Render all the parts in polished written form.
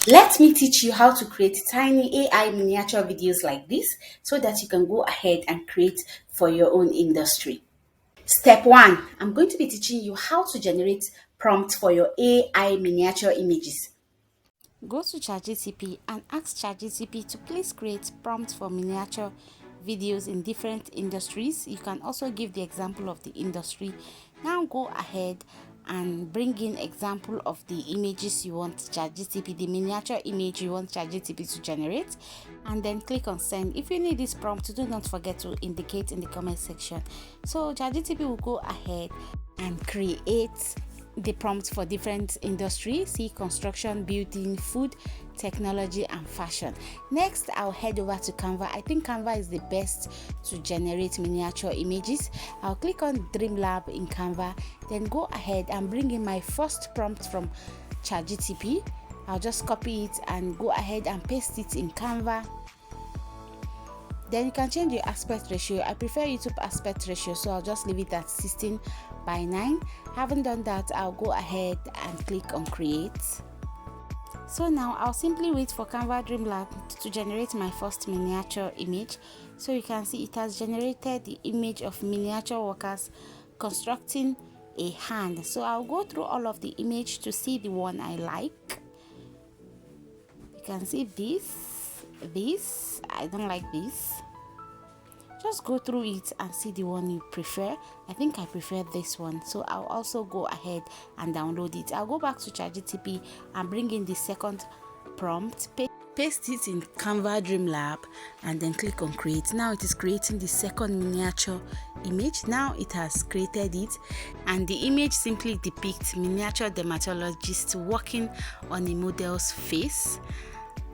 Let me teach you how to create tiny AI miniature videos like this so that you can go ahead and create for your own industry. Step 1, I'm going to be teaching you how to generate prompts for your AI miniature images. Go to ChatGPT and ask ChatGPT to please create prompts for miniature videos in different industries. You can also give the example of the industry. Now go ahead and bring in example of the images you want ChatGPT, the miniature image you want ChatGPT to generate, and then click on send. If you need this prompt, do not forget to indicate in the comment section. So ChatGPT will go ahead and create the prompts for different industries: see construction, building, food, technology, and fashion. Next, I'll head over to Canva. I think Canva is the best to generate miniature images. I'll click on Dreamlab in Canva, then go ahead and bring in my first prompt from ChatGPT. I'll just copy it and go ahead and paste it in Canva. Then you can change your aspect ratio. I prefer YouTube aspect ratio, so I'll just leave it at 16:9. Having done that, I'll go ahead and click on create. So now I'll simply wait for Canva Dreamlab to generate my first miniature image. So you can see it has generated the image of miniature workers constructing a hand. So I'll go through all of the image to see the one I like. You can see this, I don't like this. Just go through it and see the one you prefer. I think I prefer this one, so I'll also go ahead and download it. I'll go back to ChatGPT and bring in the second prompt, paste it in Canva Dreamlab, and then click on create. Now it is creating the second miniature image. Now it has created it, and the image simply depicts miniature dermatologist working on a model's face.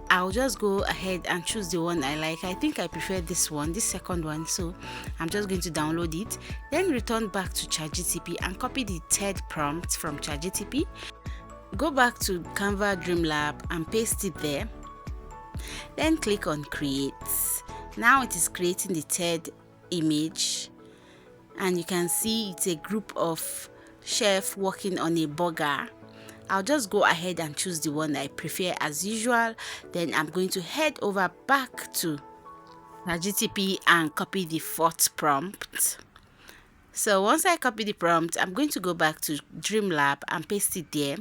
I'll just go ahead and choose the one I like. I think I prefer this one, this second one, so I'm just going to download it, then return back to ChatGPT and copy the third prompt from ChatGPT. Go back to Canva Dreamlab and paste it there, then click on create. Now it is creating the third image, and you can see it's a group of chefs working on a burger. I'll just go ahead and choose the one I prefer as usual. Then I'm going to head over back to ChatGPT and copy the fourth prompt. So once I copy the prompt, I'm going to go back to Dreamlab and paste it there.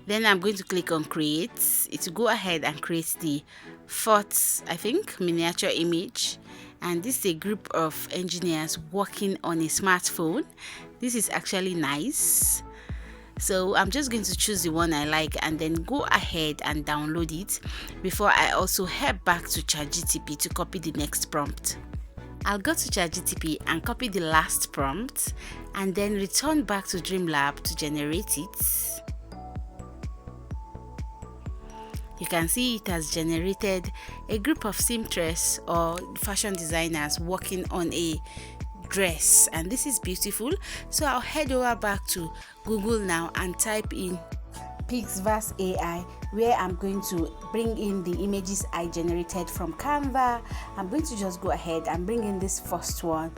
Then I'm going to click on create. It will go ahead and create the fourth, I think, miniature image. And this is a group of engineers working on a smartphone. This is actually nice. So I'm just going to choose the one I like and then go ahead and download it before I also head back to ChatGPT to copy the next prompt. I'll go to ChatGPT and copy the last prompt and then return back to Dreamlab to generate it. You can see it has generated a group of seamstress or fashion designers working on a dress, and this is beautiful. So I'll head over back to Google now and type in PixVerse AI, where I'm going to bring in the images I generated from Canva. I'm going to just go ahead and bring in this first one.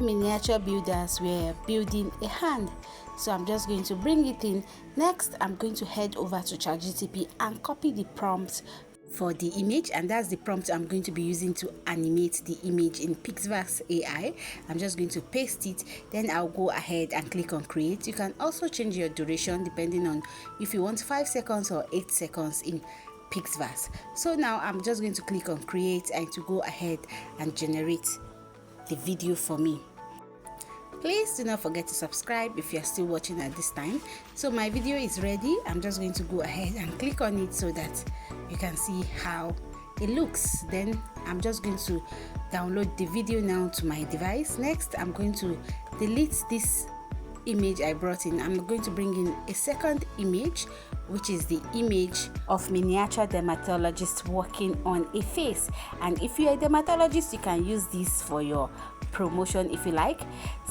Miniature builders were building a hand, so I'm just going to bring it in. Next, I'm going to head over to ChatGPT and copy the prompt for the image, and that's the prompt I'm going to be using to animate the image in PixVerse AI. I'm just going to paste it, then I'll go ahead and click on create. You can also change your duration depending on if you want 5 seconds or 8 seconds in PixVerse. So now I'm just going to click on create and to go ahead and generate the video for me. Please do not forget to subscribe if you are still watching at this time. So my video is ready. I'm just going to go ahead and click on it so that you can see how it looks. Then I'm just going to download the video now to my device. Next, I'm going to delete this image I brought in. I'm going to bring in a second image, which is the image of miniature dermatologist working on a face. And if you're a dermatologist, you can use this for your promotion if you like.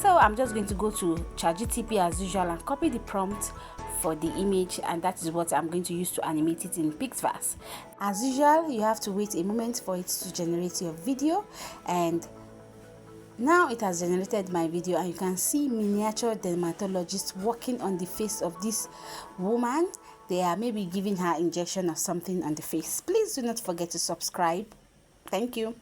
So I'm just going to go to ChatGPT as usual and copy the prompt for the image, and that is what I'm going to use to animate it in PixVerse. As usual, you have to wait a moment for it to generate your video, and Now it has generated my video, and you can see miniature dermatologist working on the face of this woman. They are maybe giving her injection or something on the face. Please do not forget to subscribe. Thank you.